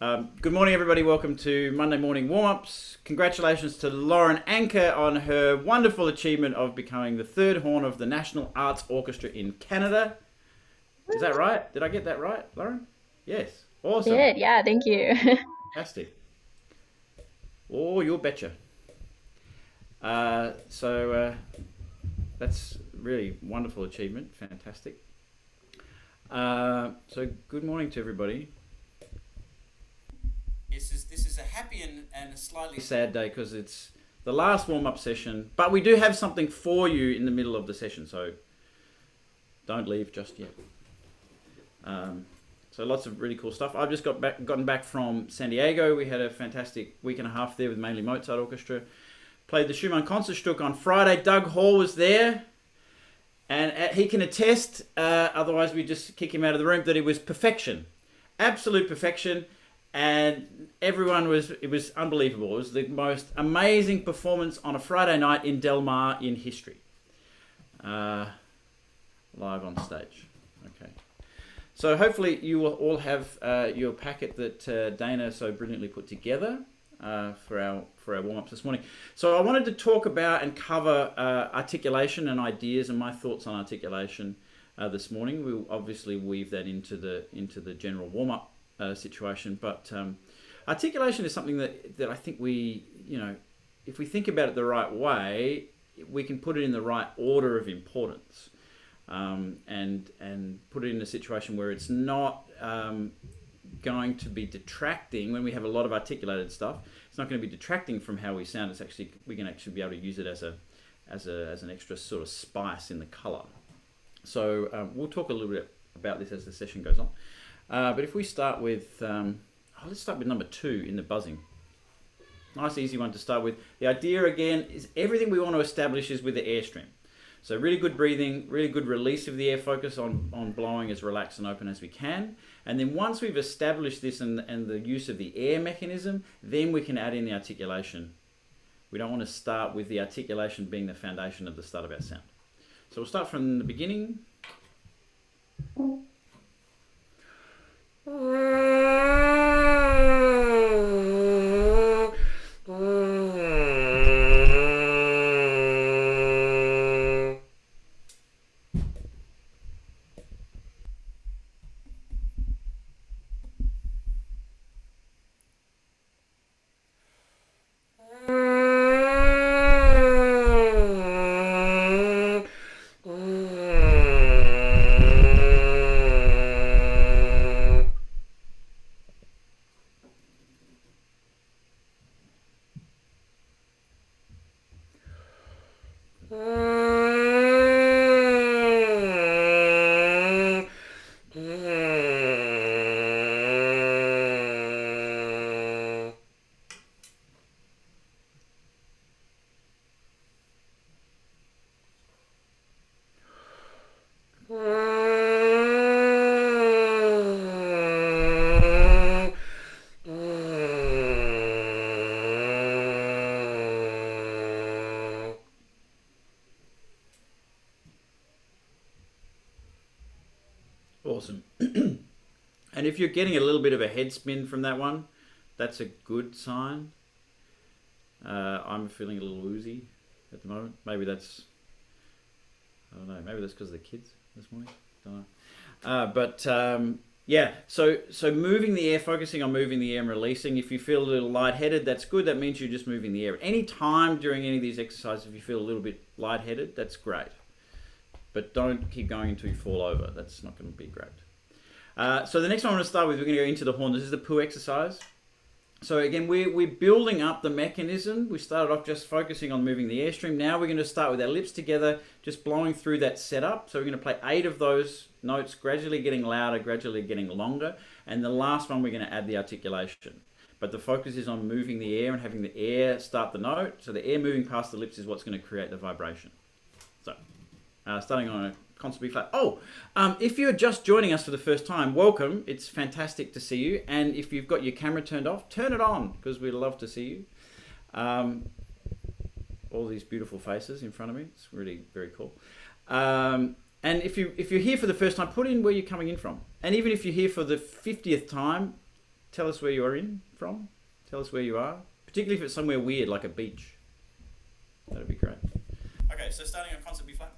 Good morning, everybody. Welcome to Monday Morning Warm-Ups. Congratulations to Lauren Anker on her wonderful achievement of becoming the third horn of the National Arts Orchestra in Canada. Is that right? Did I get that right, Lauren? Yes. Awesome. Did, yeah, thank you. Fantastic. Oh, you'll betcha. So that's really wonderful achievement. Fantastic. So good morning to everybody. This is a happy and a slightly sad day because it's the last warm-up session, but we do have something for you in the middle of the session, so don't leave just yet. So lots of really cool stuff. I've just gotten back from San Diego. We had a fantastic week and a half there with mainly Mozart Orchestra. Played the Schumann Concertstück on Friday. Doug Hall was there, and he can attest, otherwise we just kick him out of the room, that it was perfection. Absolute perfection. And it was unbelievable. It was the most amazing performance on a Friday night in Del Mar in history. Live on stage. Okay. So hopefully you will all have your packet that Dana so brilliantly put together for our warm-ups this morning. So I wanted to talk about and cover articulation and ideas and my thoughts on articulation this morning. We'll obviously weave that into the general warm-up situation, but articulation is something that I think if we think about it the right way, we can put it in the right order of importance, and put it in a situation where it's not going to be detracting. When we have a lot of articulated stuff, it's not going to be detracting from how we sound. We can actually be able to use it as an extra sort of spice in the color. So we'll talk a little bit about this as the session goes on. But if we start with, let's start with number 2 in the buzzing. Nice easy one to start with. The idea again is everything we want to establish is with the airstream. So really good breathing, really good release of the air, focus on blowing as relaxed and open as we can. And then once we've established this and the use of the air mechanism, then we can add in the articulation. We don't want to start with the articulation being the foundation of the start of our sound. So we'll start from the beginning. Awesome. And if you're getting a little bit of a head spin from that one, that's a good sign. I'm feeling a little woozy at the moment. Maybe that's, I don't know, maybe that's because of the kids this morning. Don't know. Yeah, so moving the air, focusing on moving the air and releasing. If you feel a little lightheaded, that's good. That means you're just moving the air. Any time during any of these exercises, if you feel a little bit lightheaded, that's great. But don't keep going until you fall over. That's not going to be great. So the next one I'm going to start with, we're going to go into the horn. This is the poo exercise. So again, we're building up the mechanism. We started off just focusing on moving the airstream. Now we're going to start with our lips together, just blowing through that setup. So we're going to play 8 of those notes, gradually getting louder, gradually getting longer. And the last one, we're going to add the articulation. But the focus is on moving the air and having the air start the note. So the air moving past the lips is what's going to create the vibration. So starting on a concert B flat. If you're just joining us for the first time, welcome. It's fantastic to see you. And if you've got your camera turned off, turn it on because we'd love to see you. All these beautiful faces in front of me. It's really very cool. And if you're here for the first time, put in where you're coming in from. And even if you're here for the 50th time, tell us where you're from. Tell us where you are. Particularly if it's somewhere weird like a beach. That'd be great. Okay, so starting on concert B flat.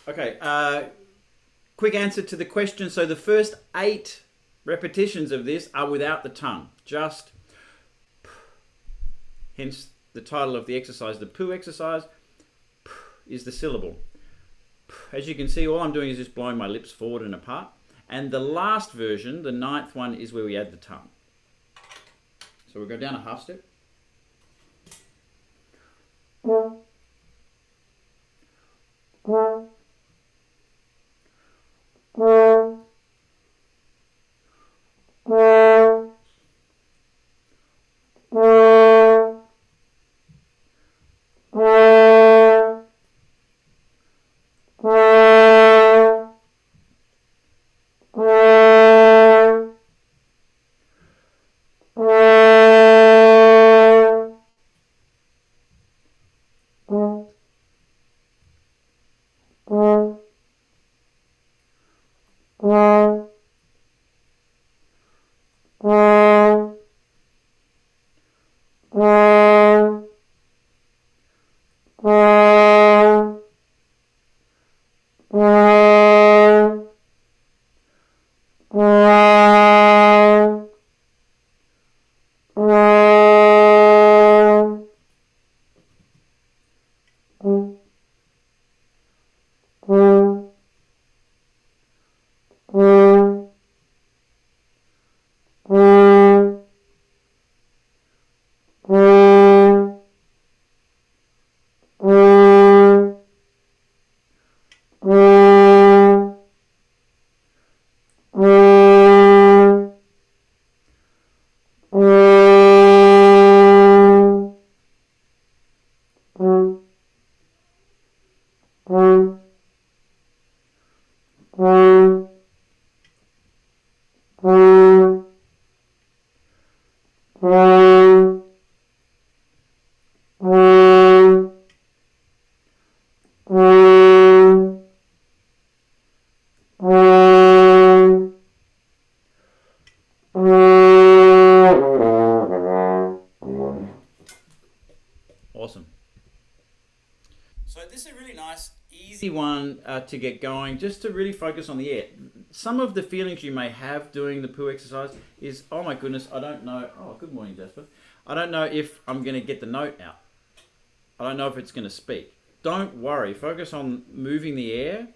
Okay, quick answer to the question. So the first 8 repetitions of this are without the tongue. Just, hence the title of the exercise, the poo exercise, is the syllable. As you can see, all I'm doing is just blowing my lips forward and apart. And the last version, the 9th one, is where we add the tongue. So we'll go down a half step. Awesome. So this is a really nice, easy one to get going, just to really focus on the air. Some of the feelings you may have doing the poo exercise is, oh my goodness, I don't know. Oh, good morning, Jasper. I don't know if I'm going to get the note out. I don't know if it's going to speak. Don't worry. Focus on moving the air,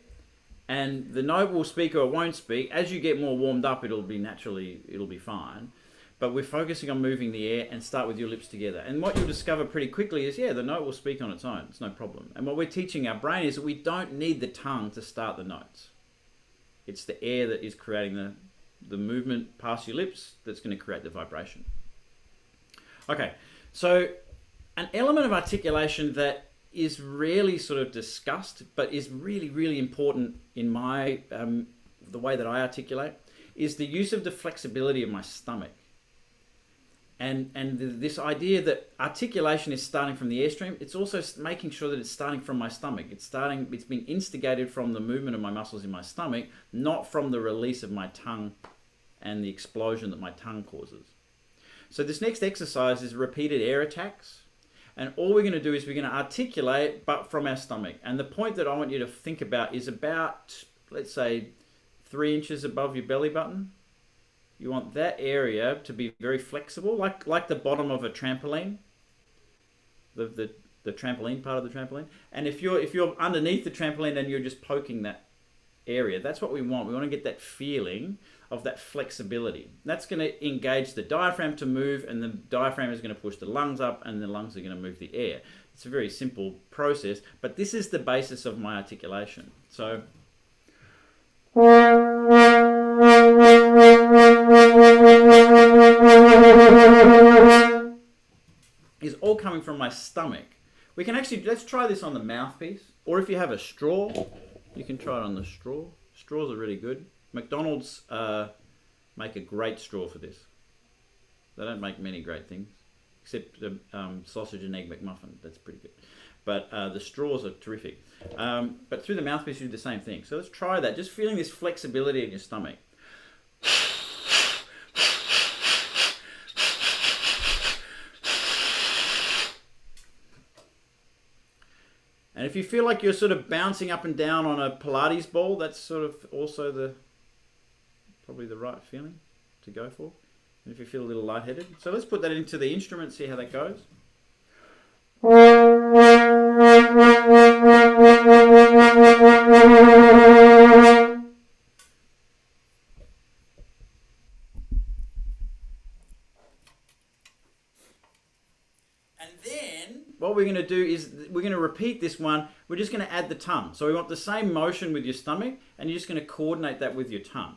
and the note will speak or it won't speak. As you get more warmed up, it'll be fine. But we're focusing on moving the air, and start with your lips together. And what you'll discover pretty quickly is, yeah, the note will speak on its own. It's no problem. And what we're teaching our brain is that we don't need the tongue to start the notes. It's the air that is creating the movement past your lips that's going to create the vibration. Okay, so an element of articulation that is rarely sort of discussed, but is really, really important in my the way that I articulate, is the use of the flexibility of my stomach. And this idea that articulation is starting from the airstream, it's also making sure that it's starting from my stomach. It's being instigated from the movement of my muscles in my stomach, not from the release of my tongue and the explosion that my tongue causes. So this next exercise is repeated air attacks. And all we're going to do is we're going to articulate, but from our stomach. And the point that I want you to think about is about, let's say, 3 inches above your belly button. You want that area to be very flexible, like the bottom of a trampoline, the trampoline part of the trampoline. And if you're underneath the trampoline and you're just poking that area, that's what we want. We want to get that feeling of that flexibility. That's going to engage the diaphragm to move, and the diaphragm is going to push the lungs up, and the lungs are going to move the air. It's a very simple process, but this is the basis of my articulation. So coming from my stomach, we can actually, let's try this on the mouthpiece. Or if you have a straw, you can try it on the straw. Straws are really good. McDonald's make a great straw for this. They don't make many great things, except the sausage and egg McMuffin. That's pretty good. But the straws are terrific. But through the mouthpiece, you do the same thing. So let's try that. Just feeling this flexibility in your stomach. And if you feel like you're sort of bouncing up and down on a Pilates ball, that's sort of also probably the right feeling to go for. And if you feel a little lightheaded. So let's put that into the instrument, see how that goes. What we're going to do is we're going to repeat this one. We're just going to add the tongue. So we want the same motion with your stomach, and you're just going to coordinate that with your tongue.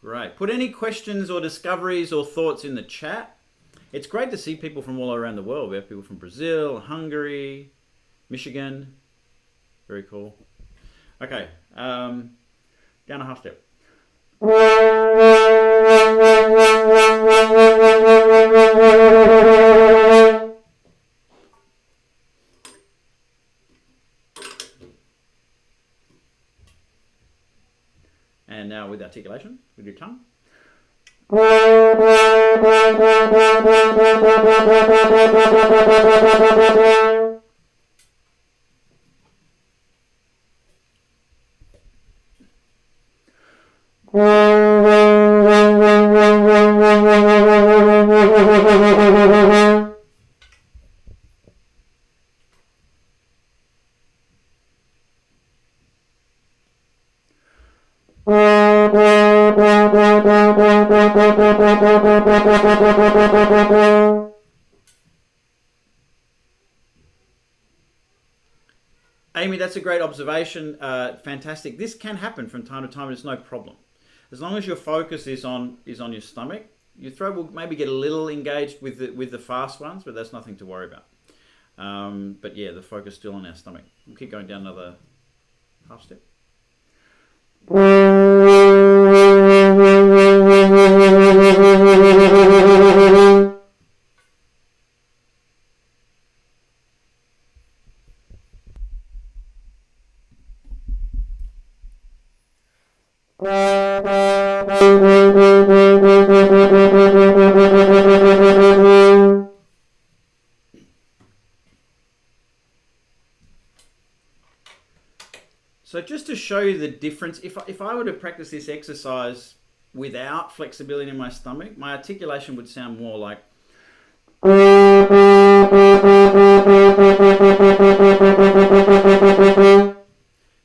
Great. Put any questions or discoveries or thoughts in the chat. It's great to see people from all around the world. We have people from Brazil, Hungary, Michigan. Very cool. Okay, down a half step. And now with articulation, with your tongue. Amy, that's a great observation. Fantastic. This can happen from time to time. It's no problem. As long as your focus is on your stomach, your throat will maybe get a little engaged with the fast ones, but that's nothing to worry about. But yeah, the focus still on our stomach. We'll keep going down another half step. So just to show you the difference, if I were to practice this exercise without flexibility in my stomach, my articulation would sound more like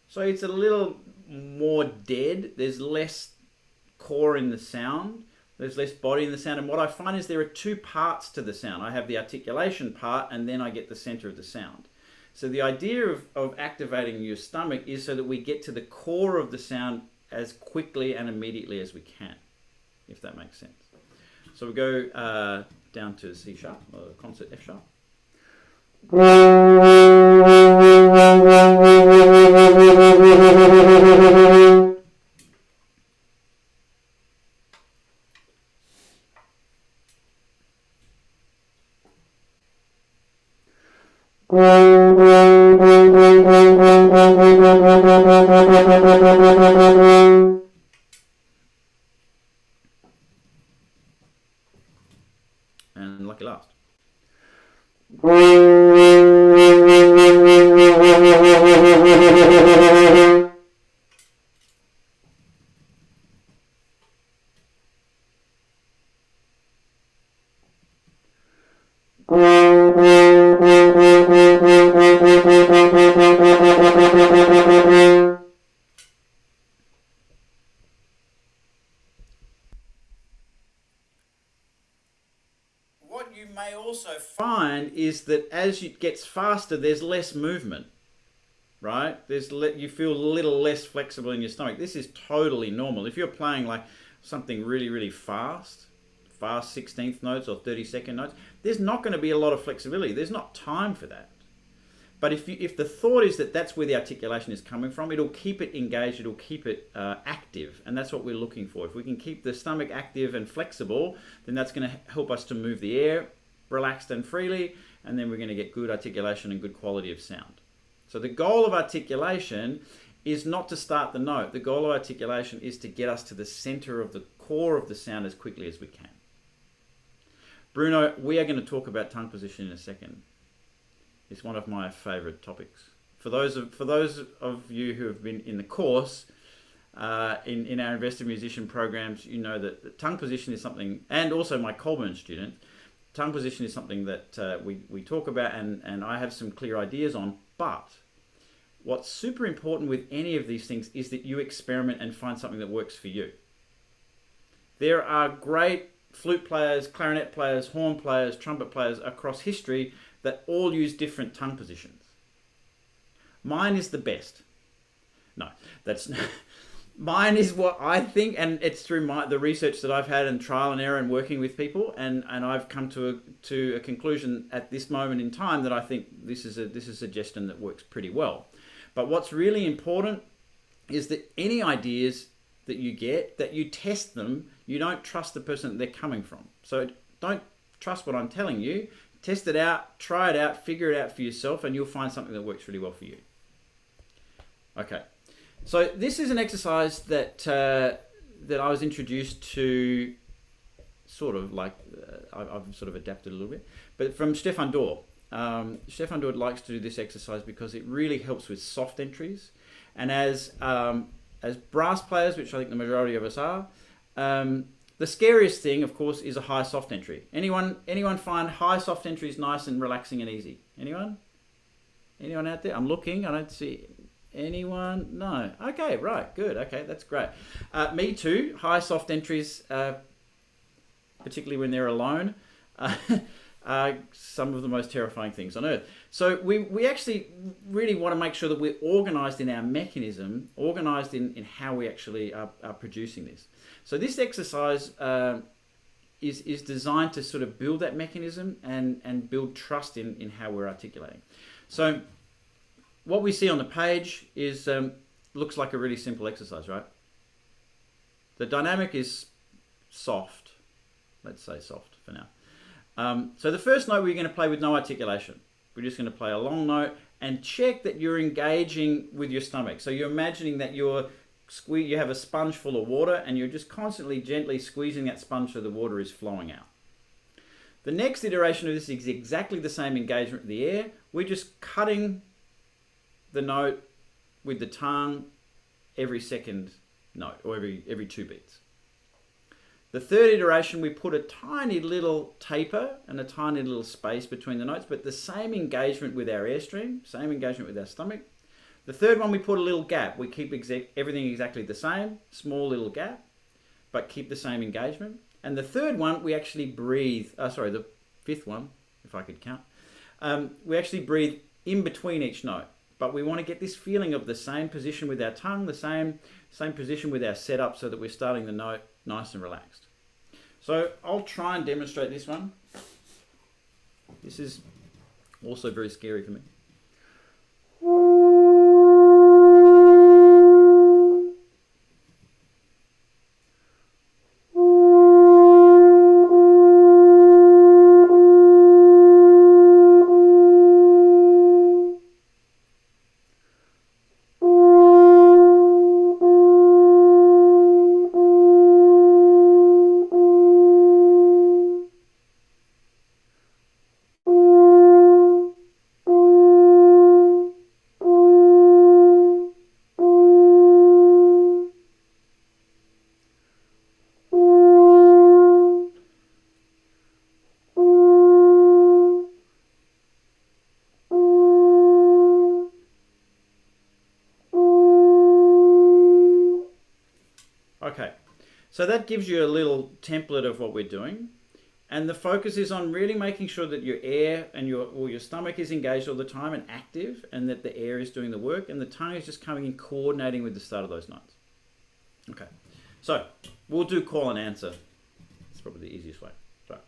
so it's a little more dead. There's less core in the sound. There's less body in the sound. And what I find is there are two parts to the sound. I have the articulation part, and then I get the center of the sound. So the idea of activating your stomach is so that we get to the core of the sound as quickly and immediately as we can, if that makes sense. So we go down to C sharp, or concert F sharp. And lucky last. What you may also find is that as it gets faster, there's less movement, right? You feel a little less flexible in your stomach. This is totally normal. If you're playing like something really, really fast 16th notes or 32nd notes, there's not going to be a lot of flexibility. There's not time for that. But if the thought is that that's where the articulation is coming from, it'll keep it engaged, it'll keep it active, and that's what we're looking for. If we can keep the stomach active and flexible, then that's going to help us to move the air relaxed and freely, and then we're going to get good articulation and good quality of sound. So the goal of articulation is not to start the note. The goal of articulation is to get us to the center of the core of the sound as quickly as we can. Bruno, we are going to talk about tongue position in a second. It's one of my favorite topics. For those of you who have been in the course, in our Invested Musician programs, you know that the tongue position is something, and also my Colburn student, tongue position is something that we talk about and I have some clear ideas on. But what's super important with any of these things is that you experiment and find something that works for you. There are great flute players, clarinet players, horn players, trumpet players across history that all use different tongue positions. Mine is the best. No, that's mine is what I think, and it's through the research that I've had and trial and error and working with people, and I've come to a conclusion at this moment in time that I think this is a suggestion that works pretty well. But what's really important is that any ideas that you get, that you test them. You don't trust the person that they're coming from. So don't trust what I'm telling you. Test it out, try it out, figure it out for yourself, and you'll find something that works really well for you. Okay, so this is an exercise that I was introduced to, sort of like I've sort of adapted a little bit, but from Stefan Dorr. Stefan Dorr likes to do this exercise because it really helps with soft entries, and as brass players, which I think the majority of us are. The scariest thing, of course, is a high soft entry. Anyone find high soft entries nice and relaxing and easy? Anyone? Anyone out there? I'm looking. I don't see anyone. No. Okay, right. Good. Okay, that's great. Me too. High soft entries, particularly when they're alone, are some of the most terrifying things on earth. So we actually really want to make sure that we're organized in our mechanism, organized in how we actually are producing this. So this exercise is designed to sort of build that mechanism and build trust in how we're articulating. So what we see on the page is looks like a really simple exercise, right? The dynamic is soft. Let's say soft for now. So the first note we're going to play with no articulation. We're just going to play a long note and check that you're engaging with your stomach. So you're imagining that you have a sponge full of water and you're just constantly gently squeezing that sponge so the water is flowing out. The next iteration of this is exactly the same engagement with the air. We're just cutting the note with the tongue every second note, or every 2 beats. The third iteration, we put a tiny little taper and a tiny little space between the notes, but the same engagement with our airstream, same engagement with our stomach. The third one, we put a little gap. We keep everything exactly the same, small little gap, but keep the same engagement. And the third one, we actually breathe, the fifth one, if I could count, we actually breathe in between each note. But we want to get this feeling of the same position with our tongue, the same position with our setup so that we're starting the note nice and relaxed. So I'll try and demonstrate this one. This is also very scary for me. Okay, so that gives you a little template of what we're doing. And the focus is on really making sure that your air and your stomach is engaged all the time and active, and that the air is doing the work, and the tongue is just coming in coordinating with the start of those notes. Okay, so we'll do call and answer. It's probably the easiest way. So.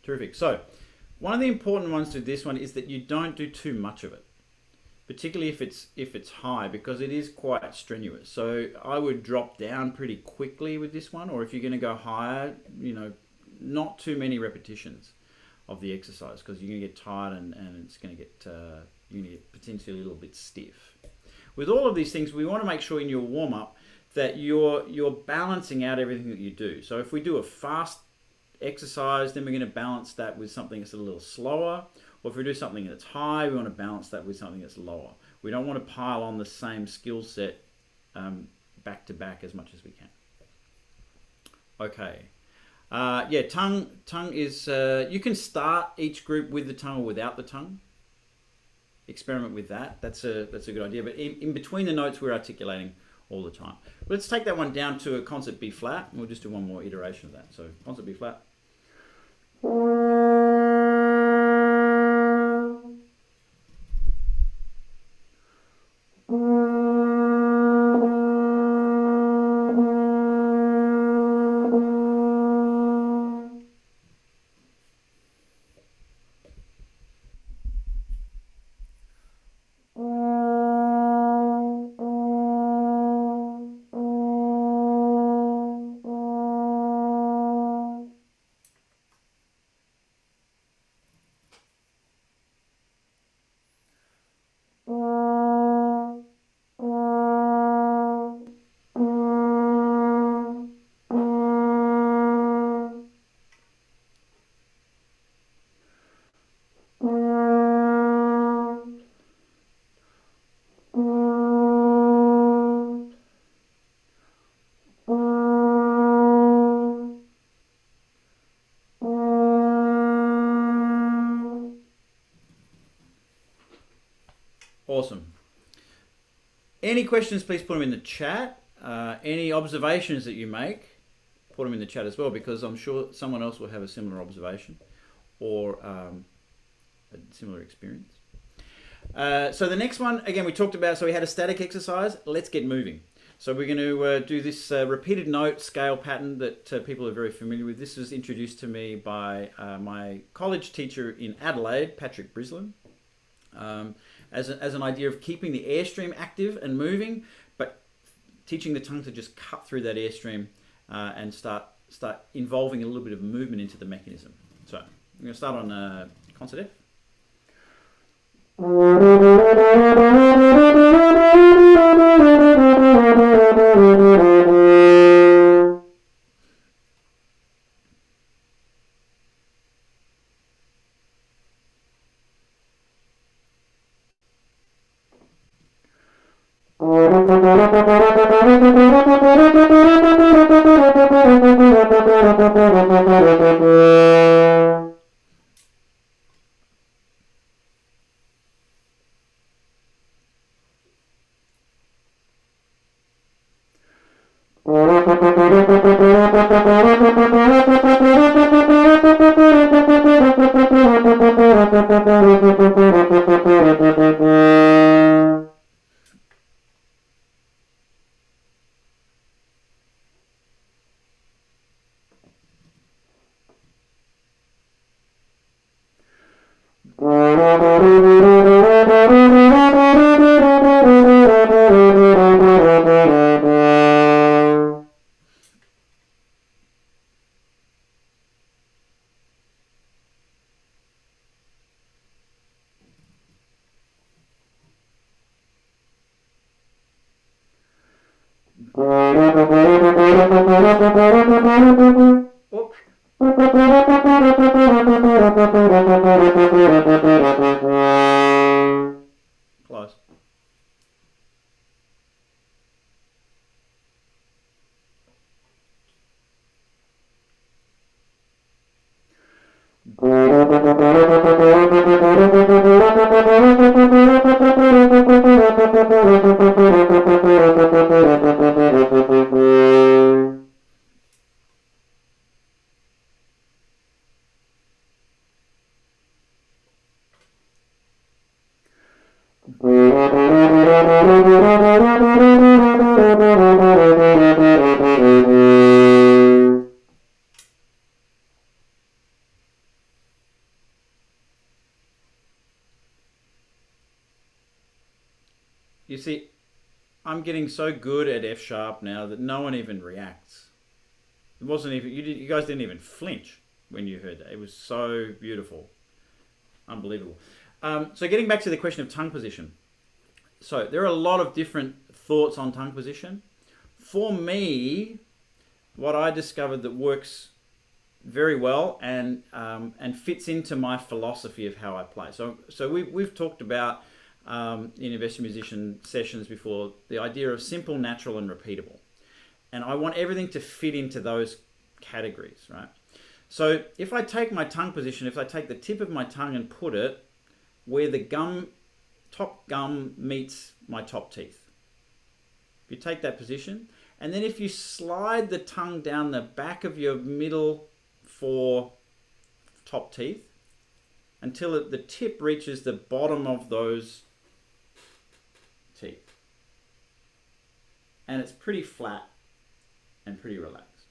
Terrific. So one of the important ones to this one is that you don't do too much of it, particularly if it's high, because it is quite strenuous. So I would drop down pretty quickly with this one, or if you're going to go higher, not too many repetitions of the exercise, because you're going to get tired and it's going to get you're going to get potentially a little bit stiff. With all of these things, we want to make sure in your warm-up that you're balancing out everything that you do. So if we do a fast exercise, then we're going to balance that with something that's a little slower, or if we do something that's high, we want to balance that with something that's lower. We don't want to pile on the same skill set back to back as much as we can. Okay. Yeah, tongue is, you can start each group with the tongue or without the tongue. Experiment with that. That's a good idea. But in between the notes, we're articulating all the time. Let's take that one down to a concert B flat, and we'll just do one more iteration of that. So concert B flat. Awesome. Any questions, please put them in the chat. Any observations that you make, put them in the chat as well, because I'm sure someone else will have a similar observation or a similar experience. So the next one, again, we talked about, so we had a static exercise. Let's get moving. So we're going to do this repeated note scale pattern that people are very familiar with. This was introduced to me by my college teacher in Adelaide, Patrick Brislin. As an idea of keeping the airstream active and moving, but teaching the tongue to just cut through that airstream and start involving a little bit of movement into the mechanism. So I'm going to start on concert F. Close. You see, I'm getting so good at F sharp now that no one even reacts. It wasn't even, you guys didn't even flinch when you heard that. It was so beautiful. Unbelievable. So getting back to the question of tongue position. So there are a lot of different thoughts on tongue position. For me, what I discovered that works very well and fits into my philosophy of how I play. So we've talked about in Invested Musician sessions before the idea of simple, natural, and repeatable. And I want everything to fit into those categories, right? So if I take my tongue position, if I take the tip of my tongue and put it where the top gum meets my top teeth. If you take that position, and then if you slide the tongue down the back of your middle 4 top teeth until the tip reaches the bottom of those teeth. And it's pretty flat and pretty relaxed.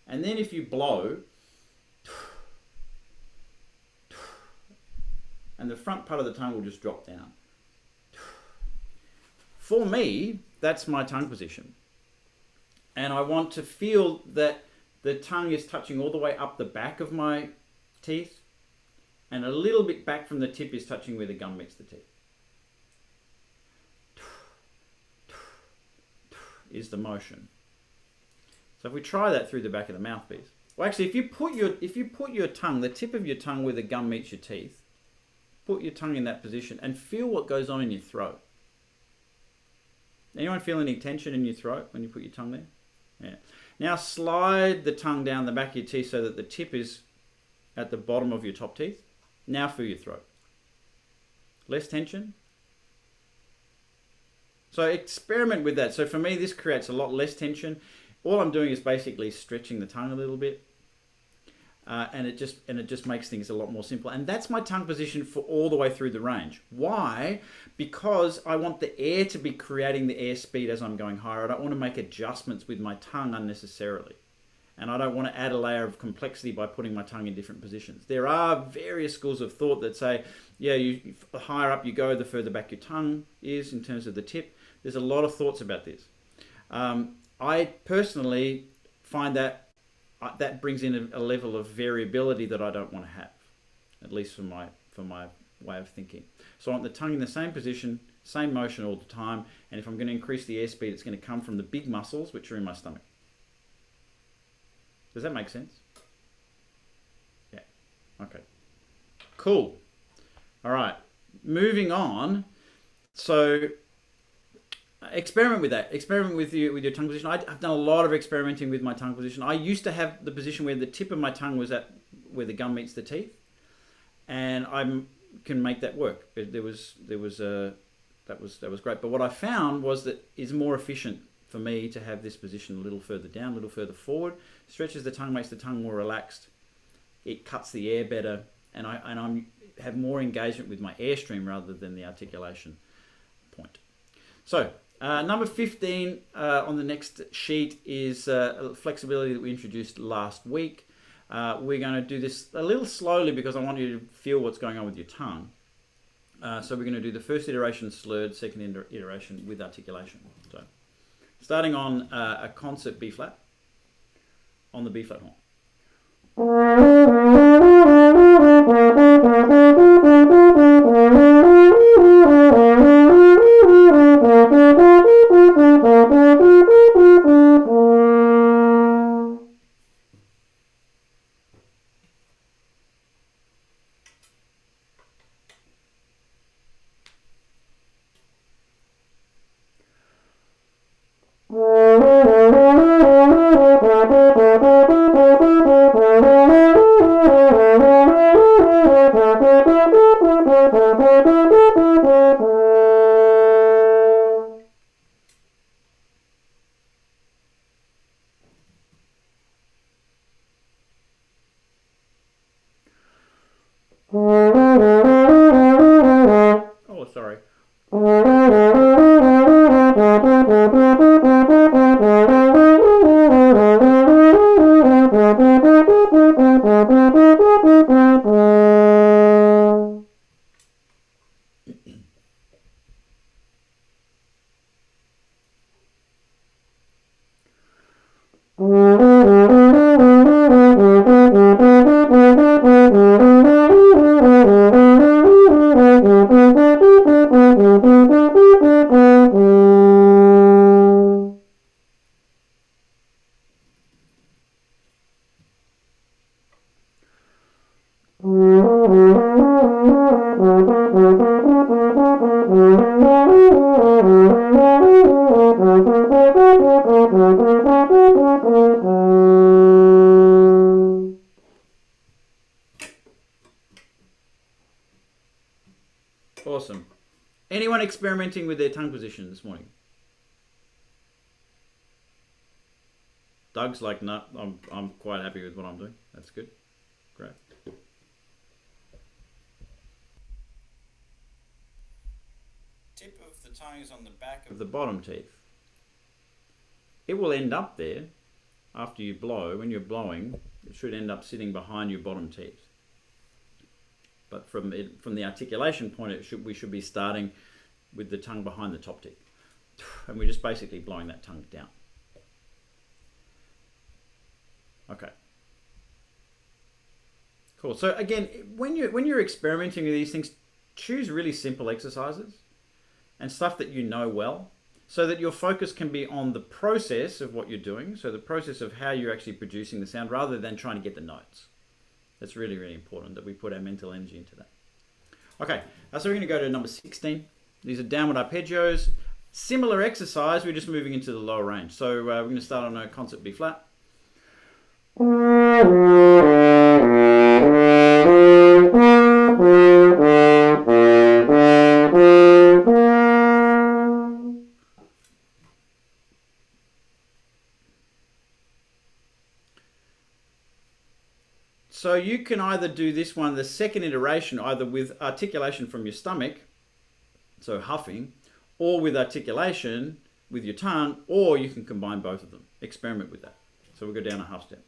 And then if you blow, and the front part of the tongue will just drop down. For me, that's my tongue position. And I want to feel that the tongue is touching all the way up the back of my teeth, and a little bit back from the tip is touching where the gum meets the teeth. Is the motion. So if we try that through the back of the mouthpiece. Well, actually, if you put your tongue, the tip of your tongue where the gum meets your teeth, put your tongue in that position and feel what goes on in your throat. Anyone feel any tension in your throat when you put your tongue there? Yeah. Now slide the tongue down the back of your teeth so that the tip is at the bottom of your top teeth. Now feel your throat. Less tension. So experiment with that. So for me, this creates a lot less tension. All I'm doing is basically stretching the tongue a little bit. And it just makes things a lot more simple. And that's my tongue position for all the way through the range. Why? Because I want the air to be creating the air speed as I'm going higher. I don't want to make adjustments with my tongue unnecessarily. And I don't want to add a layer of complexity by putting my tongue in different positions. There are various schools of thought that say, yeah, the higher up you go, the further back your tongue is in terms of the tip. There's a lot of thoughts about this. I personally find that that brings in a level of variability that I don't want to have, at least for my way of thinking. So I want the tongue in the same position, same motion all the time, and if I'm going to increase the airspeed, it's going to come from the big muscles, which are in my stomach. Does that make sense? Yeah. Okay. Cool. All right. Moving on. So experiment with that. Experiment with your tongue position. I've done a lot of experimenting with my tongue position. I used to have the position where the tip of my tongue was at where the gum meets the teeth, and I can make that work. That was great. But what I found was that it's more efficient for me to have this position a little further down, a little further forward. Stretches the tongue, makes the tongue more relaxed. It cuts the air better, and have more engagement with my airstream rather than the articulation point. So number 15 on the next sheet is flexibility that we introduced last week. We're going to do this a little slowly because I want you to feel what's going on with your tongue. So we're going to do the first iteration slurred, second iteration with articulation. So starting on a concert B flat on the B flat horn. Oh, sorry. Awesome. Anyone experimenting with their tongue position this morning? Doug's like, no, I'm quite happy with what I'm doing. That's good. Great. Tip of the tongue is on the back of the bottom teeth. It will end up there after you blow. When you're blowing, it should end up sitting behind your bottom teeth. But from the articulation point, we should be starting with the tongue behind the top teeth. And we're just basically blowing that tongue down. Okay. Cool. So again, when you're experimenting with these things, choose really simple exercises and stuff that you know well, so that your focus can be on the process of what you're doing, so the process of how you're actually producing the sound rather than trying to get the notes. That's really, really important that we put our mental energy into that. Okay, so we're going to go to number 16. These are downward arpeggios. Similar exercise, we're just moving into the lower range. So we're going to start on a concert B flat. So you can either do this one, the second iteration, either with articulation from your stomach, so huffing, or with articulation with your tongue, or you can combine both of them. Experiment with that. So we'll go down a half step.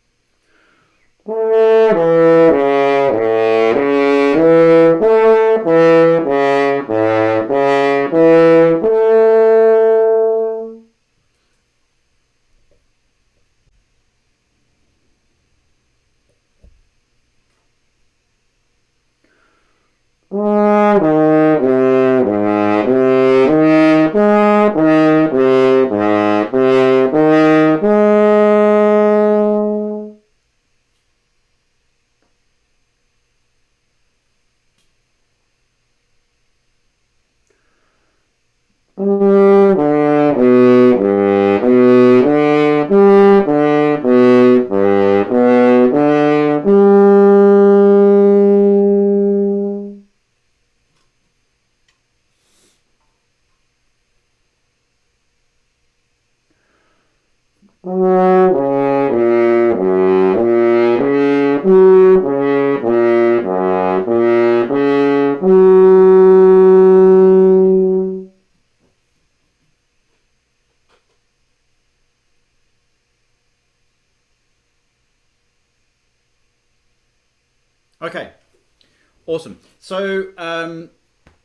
Okay, awesome. So,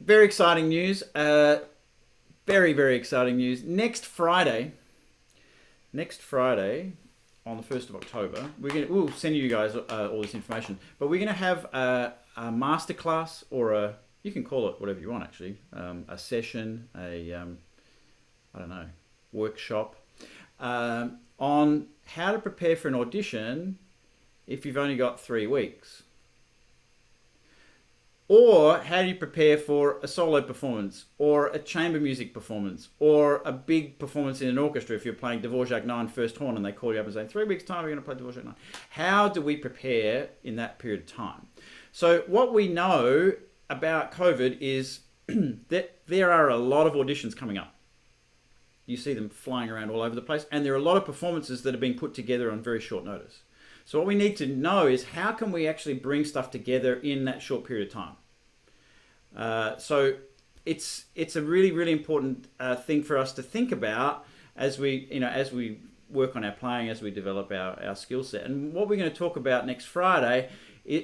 very exciting news. Very, very exciting news. Next Friday, on the 1st of October, we'll send you guys all this information. But we're going to have a masterclass, or you can call it whatever you want, actually. A session, I don't know, workshop, on how to prepare for an audition if you've only got 3 weeks. Or how do you prepare for a solo performance, or a chamber music performance, or a big performance in an orchestra if you're playing Dvorak 9 first horn and they call you up and say, 3 weeks time we're going to play Dvorak 9. How do we prepare in that period of time? So what we know about COVID is that there are a lot of auditions coming up. You see them flying around all over the place, and there are a lot of performances that are being put together on very short notice. So what we need to know is how can we actually bring stuff together in that short period of time. So it's a really, really important thing for us to think about as we work on our playing, as we develop our skill set. And what we're going to talk about next Friday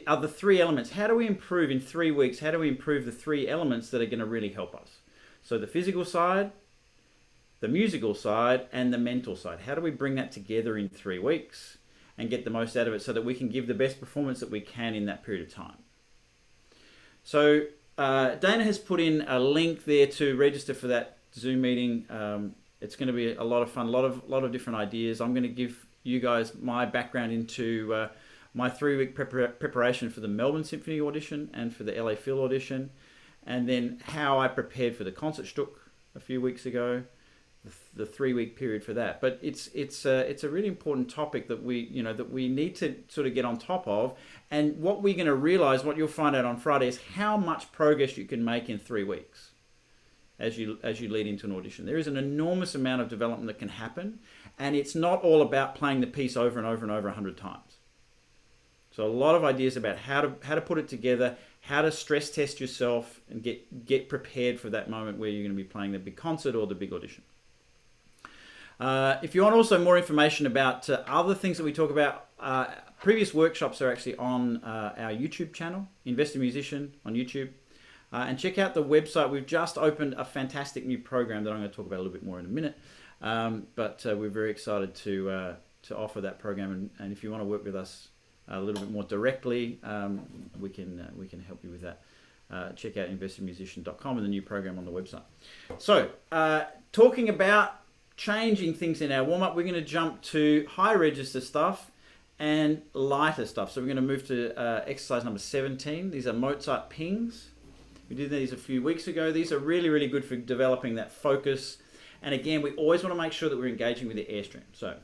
are the 3 elements. How do we improve in 3 weeks? How do we improve the 3 elements that are going to really help us? So the physical side, the musical side, and the mental side. How do we bring that together in 3 weeks and get the most out of it so that we can give the best performance that we can in that period of time? So Dana has put in a link there to register for that Zoom meeting. It's going to be a lot of fun, a lot of different ideas. I'm going to give you guys my background into my 3-week preparation for the Melbourne Symphony audition and for the LA Phil audition, and then how I prepared for the Concertstück a few weeks ago, the 3-week period for that. But it's a really important topic that we need to sort of get on top of. And what we're going to realize, what you'll find out on Friday, is how much progress you can make in 3 weeks as you lead into an audition. There is an enormous amount of development that can happen, and it's not all about playing the piece over and over and over 100 times. So a lot of ideas about how to put it together, how to stress test yourself and get prepared for that moment where you're going to be playing the big concert or the big audition. If you want also more information about other things that we talk about, previous workshops are actually on our YouTube channel, Invested Musician on YouTube. And check out the website. We've just opened a fantastic new program that I'm going to talk about a little bit more in a minute. But we're very excited to offer that program. And if you want to work with us a little bit more directly, we can help you with that. Check out investedmusician.com and the new program on the website. So, talking about changing things in our warm-up, we're going to jump to high register stuff and lighter stuff. So we're going to move to exercise number 17. These are Mozart pings. We did these a few weeks ago. These are really, really good for developing that focus. And again, we always want to make sure that we're engaging with the airstream. So.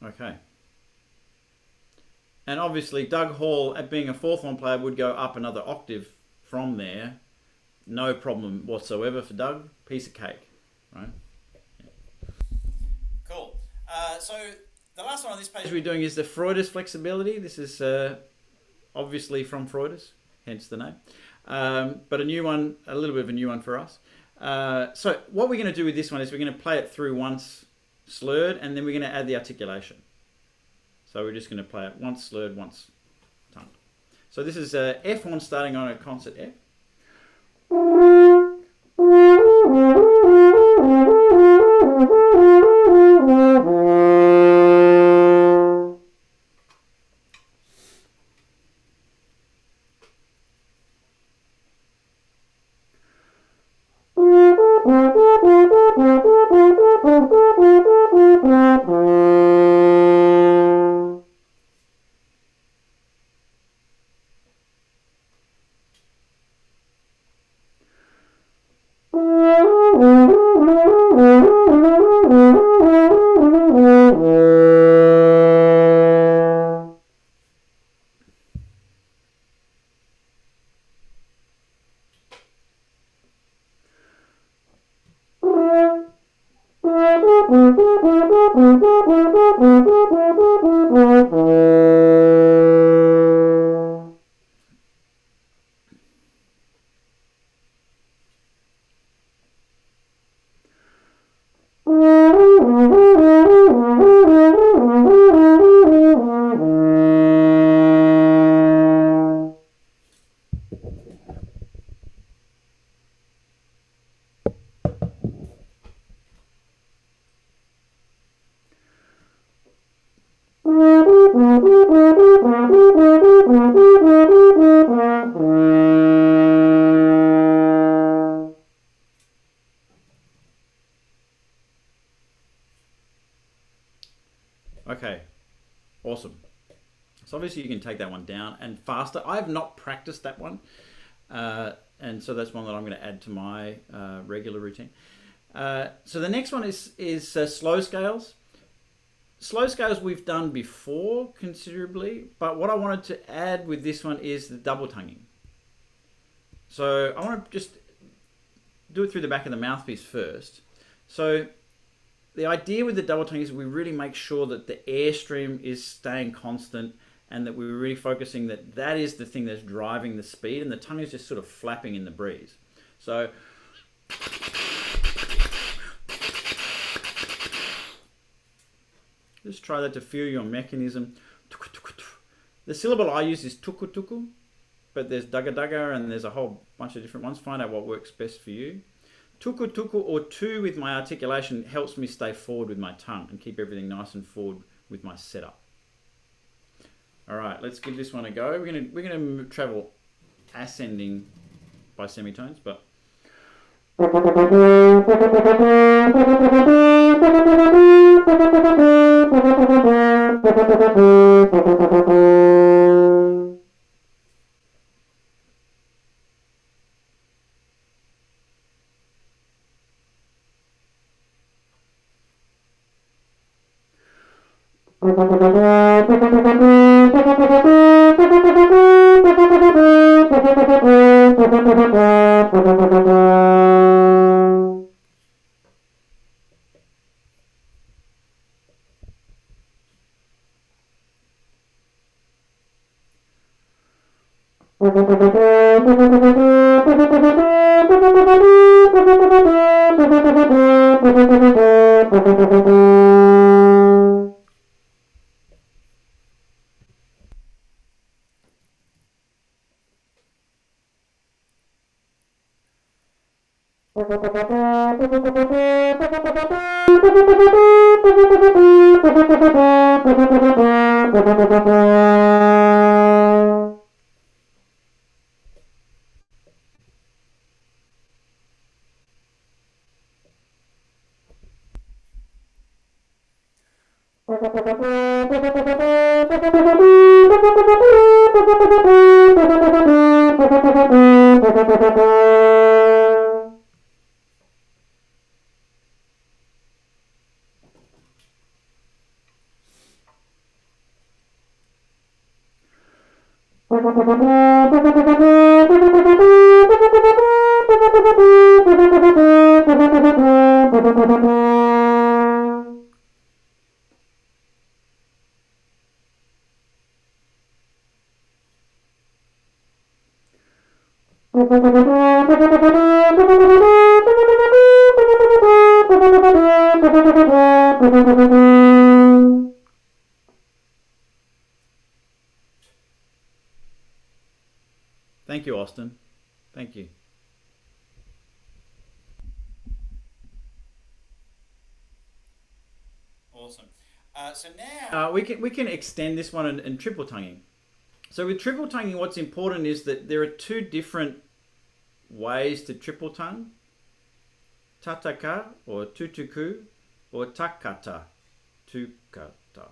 Okay. And obviously Doug Hall, at being a fourth horn player, would go up another octave from there. No problem whatsoever for Doug. Piece of cake, right? Yeah. Cool. So the last one on this page we're doing is the Freudus flexibility. This is obviously from Freudus, hence the name. But a new one, a little bit of a new one for us. So what we're going to do with this one is we're going to play it through once slurred, and then we're going to add the articulation. So we're just going to play it once slurred, once tongue. So this is F horn starting on a concert F. Okay, awesome. So obviously you can take that one down and faster. I have not practiced that one, and so that's one that I'm going to add to my regular routine. So the next one is slow scales. Slow scales we've done before considerably, but what I wanted to add with this one is the double tonguing. So I want to just do it through the back of the mouthpiece first. So the idea with the double tongue is we really make sure that the airstream is staying constant and that we're really focusing that that is the thing that's driving the speed, and the tongue is just sort of flapping in the breeze. So just try that to feel your mechanism. The syllable I use is tuku tuku, but there's dugga dugga and there's a whole bunch of different ones. Find out what works best for you. Tuku tuku or two with my articulation helps me stay forward with my tongue and keep everything nice and forward with my setup. All right, let's give this one a go. We're gonna travel ascending by semitones, but Thank you, Austin. Thank you. Awesome. So now we can extend this one and triple tonguing. So with triple tonguing, what's important is that there are two different ways to triple tongue: tataka or tutuku, or takata, tukata.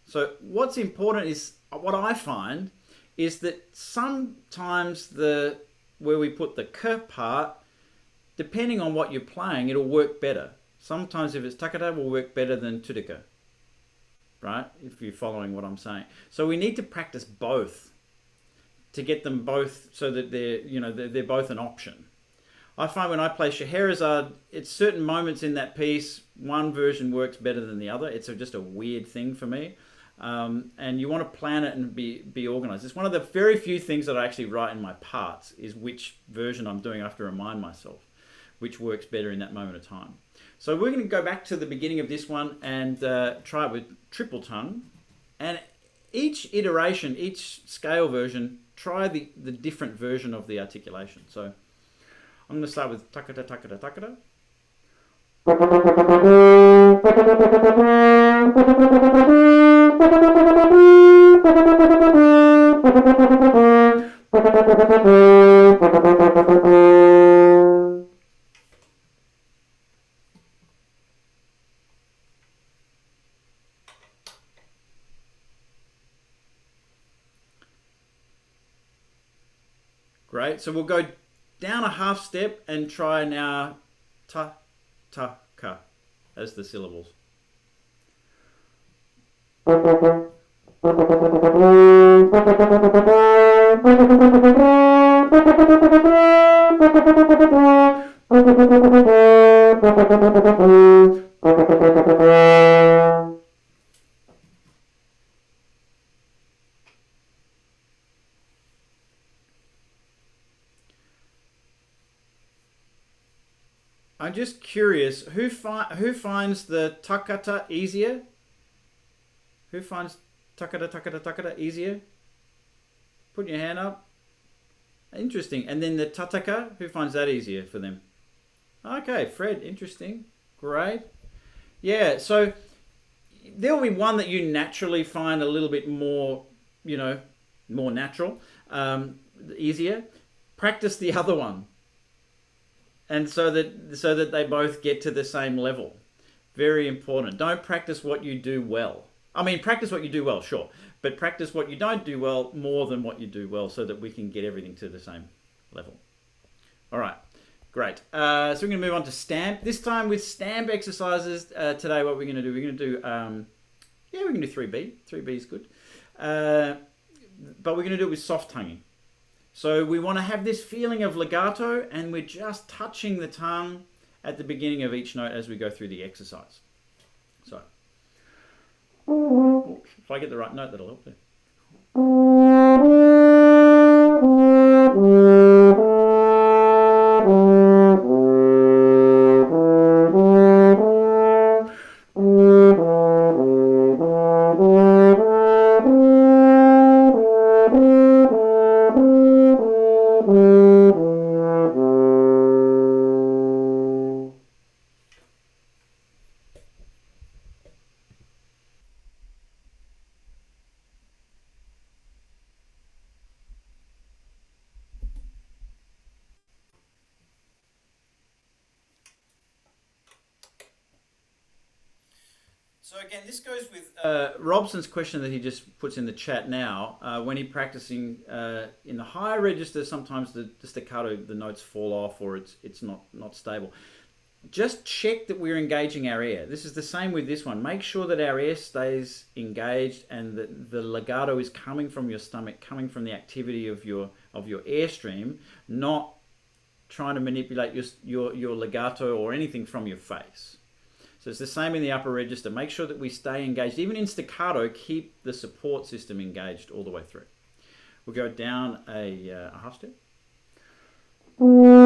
So what's important is, what I find is that sometimes where we put the k part, depending on what you're playing, it'll work better. Sometimes if it's takata, will work better than tutuka, right? If you're following what I'm saying. So we need to practice both to get them both so that they're both an option. I find when I play Scheherazade, at certain moments in that piece, one version works better than the other. It's just a weird thing for me. And you want to plan it and be organized. It's one of the very few things that I actually write in my parts, is which version I'm doing. I have to remind myself which works better in that moment of time. So we're going to go back to the beginning of this one and try it with triple tongue. And each iteration, each scale version, try the different version of the articulation. So I'm going to start with takata, takata, takata. Great. So we'll go down a half step and try now ta, ta, ka as the syllables. I'm just curious, who finds the takata easier? Who finds takata, takata, takata easier? Put your hand up. Interesting. And then the tataka, who finds that easier for them? Okay, Fred, interesting. Great. Yeah, so there'll be one that you naturally find a little bit more, more natural, easier. Practice the other one. And so that they both get to the same level. Very important. Don't practice what you do well. I mean, practice what you do well, sure. But practice what you don't do well more than what you do well, so that we can get everything to the same level. All right, great. So we're going to move on to stamp. This time with stamp exercises, today what we're going to do, we're going to do, we're going to do 3B. 3B is good. But we're going to do it with soft tonguing. So we want to have this feeling of legato, and we're just touching the tongue at the beginning of each note as we go through the exercise. So, if I get the right note, that'll help there. So again, this goes with Robson's question that he just puts in the chat now. When he's practicing in the higher register, sometimes the staccato, the notes fall off, or it's not stable. Just check that we're engaging our air. This is the same with this one. Make sure that our air stays engaged and that the legato is coming from your stomach, coming from the activity of your airstream, not trying to manipulate your legato or anything from your face. So it's the same in the upper register. Make sure that we stay engaged. Even in staccato, keep the support system engaged all the way through. We'll go down a half step. Cool.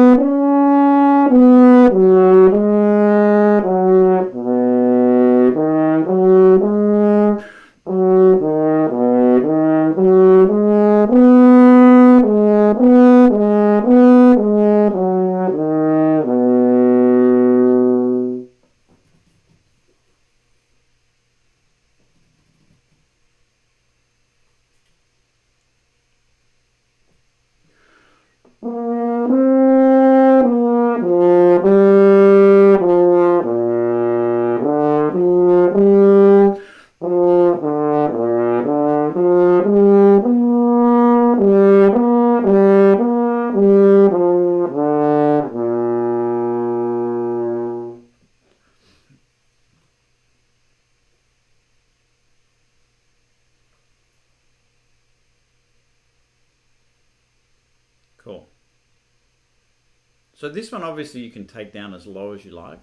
So this one obviously you can take down as low as you like.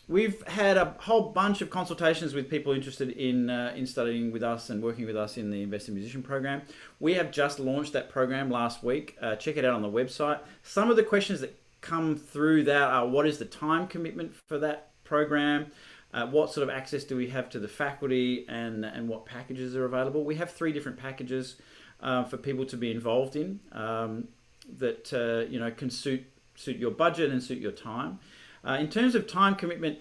We've had a whole bunch of consultations with people interested in studying with us and working with us in the Invested Musician program. We have just launched that program last week. Check it out on the website. Some of the questions that come through that are: what is the time commitment for that program? What sort of access do we have to the faculty, and what packages are available? We have 3 different packages for people to be involved in that can suit your budget and suit your time. In terms of time commitment,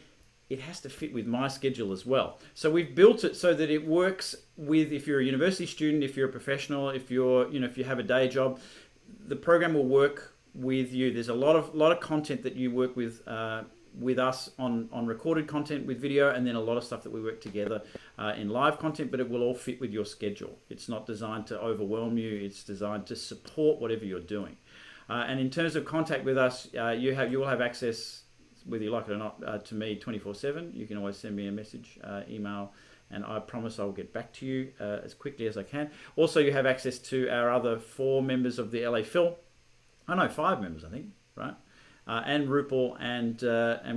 it has to fit with my schedule as well. So we've built it so that it works with, if you're a university student, if you're a professional, if you have a day job, the program will work with you. There's a lot of content that you work with us on recorded content with video, and then a lot of stuff that we work together in live content, but it will all fit with your schedule. It's not designed to overwhelm you. It's designed to support whatever you're doing. And in terms of contact with us, you will have access, whether you like it or not, to me 24/7. You can always send me a message, email, and I promise I'll get back to you as quickly as I can. Also, you have access to our other 4 members of the LA Phil. 5 members, I think, right? And Rupal, and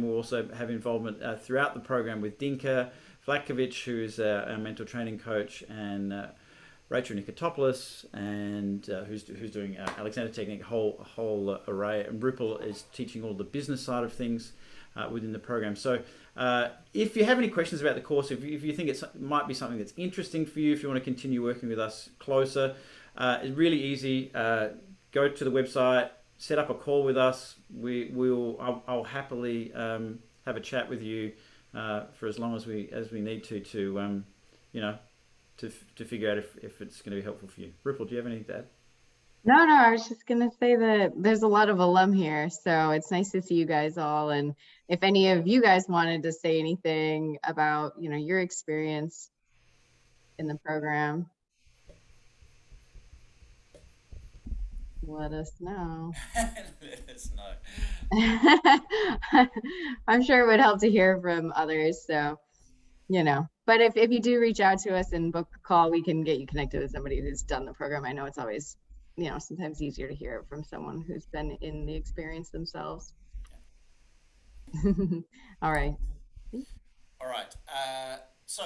we'll also have involvement throughout the program with Dinka Vlakovic, who is our mental training coach, and Rachel Nikotopoulos, and who's doing Alexander Technique, a whole array. And Rupal is teaching all the business side of things within the program. So if you have any questions about the course, if you think it might be something that's interesting for you, if you want to continue working with us closer, it's really easy. Go to the website, set up a call with us. I'll happily have a chat with you for as long as we need to figure out if it's going to be helpful for you. Ripple, do you have anything to add? No, I was just going to say that there's a lot of alum here, so it's nice to see you guys all. And if any of you guys wanted to say anything about, your experience in the program, let us know. Let us know. I'm sure it would help to hear from others, so, But if you do reach out to us and book a call, we can get you connected with somebody who's done the program. I know it's always, sometimes easier to hear it from someone who's been in the experience themselves. All right. So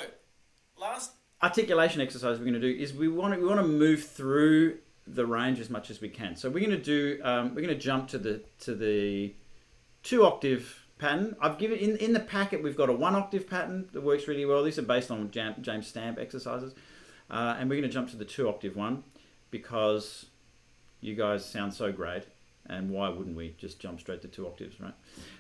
last articulation exercise we're going to do is we want to move through the range as much as we can. So we're going to do we're going to jump to the 2-octave pattern. I've given in the packet, we've got a 1-octave pattern that works really well. These are based on James Stamp exercises, and we're going to jump to the 2-octave one because you guys sound so great, and why wouldn't we just jump straight to 2 octaves, right?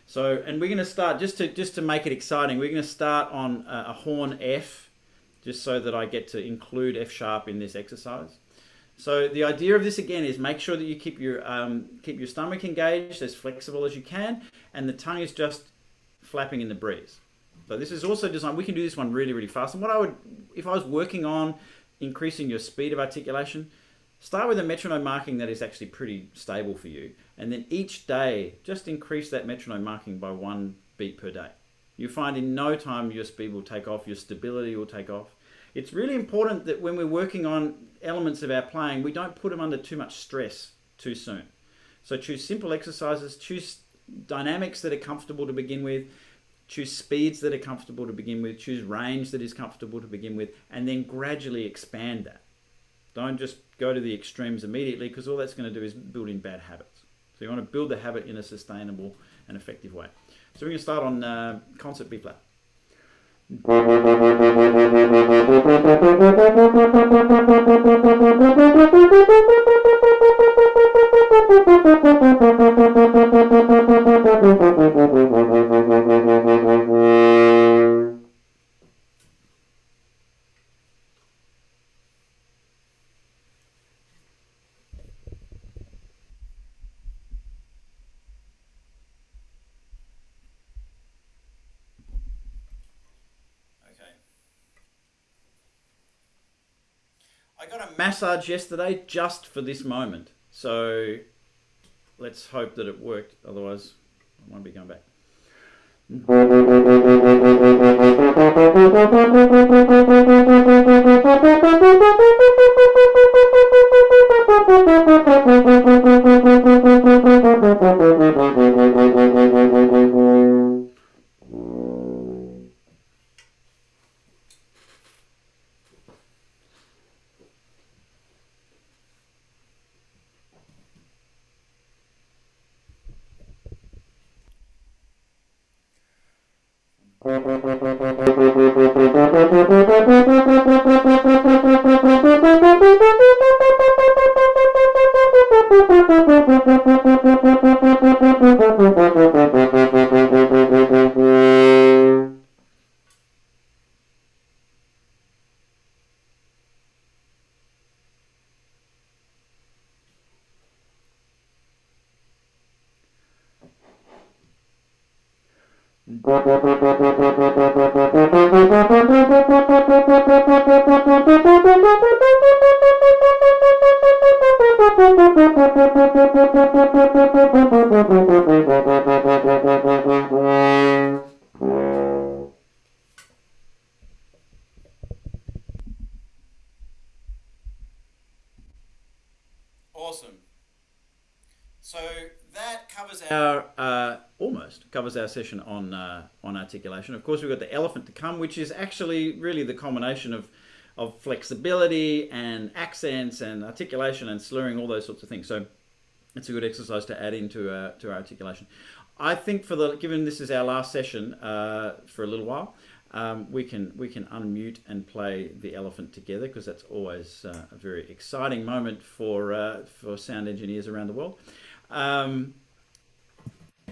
So, and we're going to start just to make it exciting. We're going to start on a horn F, just so that I get to include F sharp in this exercise. So the idea of this again is make sure that you keep your stomach engaged, as flexible as you can, and the tongue is just flapping in the breeze. So this is also designed, we can do this one really, really fast. And if I was working on increasing your speed of articulation, start with a metronome marking that is actually pretty stable for you. And then each day, just increase that metronome marking by 1 beat per day. You find in no time your speed will take off, your stability will take off. It's really important that when we're working on elements of our playing, we don't put them under too much stress too soon. So choose simple exercises, choose dynamics that are comfortable to begin with, choose speeds that are comfortable to begin with, choose range that is comfortable to begin with, and then gradually expand that. Don't just go to the extremes immediately, because all that's going to do is build in bad habits. So you want to build the habit in a sustainable and effective way. So we're going to start on concert B flat. I got a massage yesterday just for this moment, so let's hope that it worked, otherwise I won't be going back. Awesome. So that covers our almost covers our session on articulation. Of course, we've got the elephant to come, which is actually really the combination of flexibility and accents and articulation and slurring, all those sorts of things. So it's a good exercise to add into to our articulation. I think given this is our last session for a little while, we can unmute and play the elephant together, because that's always a very exciting moment for sound engineers around the world.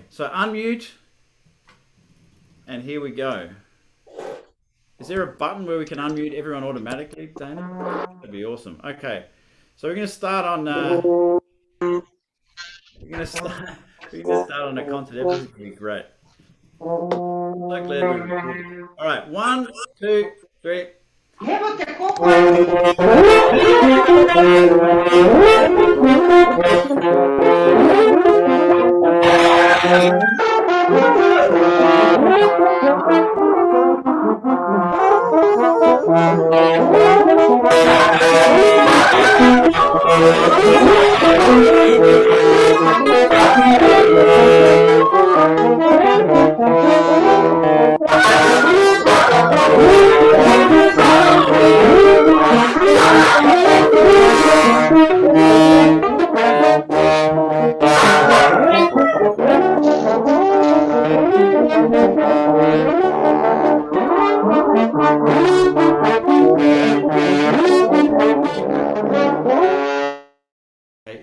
So unmute, and here we go. Is there a button where we can unmute everyone automatically, Dana? That'd be awesome. Okay, so we're going to start on a concert. Everything's going to be great. So glad we recorded. All right, 1, 2, 3.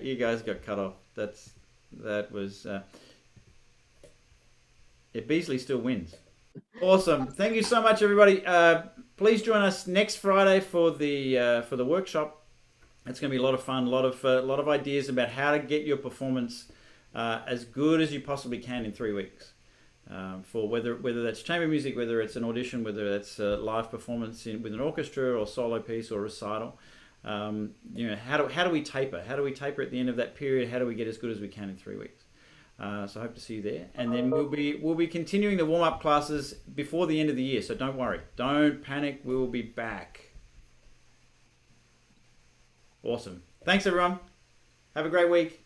You guys got cut off. That was Beasley still wins. Awesome. Thank you so much, everybody. Please join us next Friday for the workshop. It's going to be a lot of fun. A lot of ideas about how to get your performance as good as you possibly can in 3 weeks. For whether that's chamber music, whether it's an audition, whether that's a live performance with an orchestra or solo piece or recital. How do we taper? How do we taper at the end of that period? How do we get as good as we can in 3 weeks? So I hope to see you there. And then we'll be continuing the warm-up classes before the end of the year. So don't worry. Don't panic. We will be back. Awesome. Thanks, everyone. Have a great week.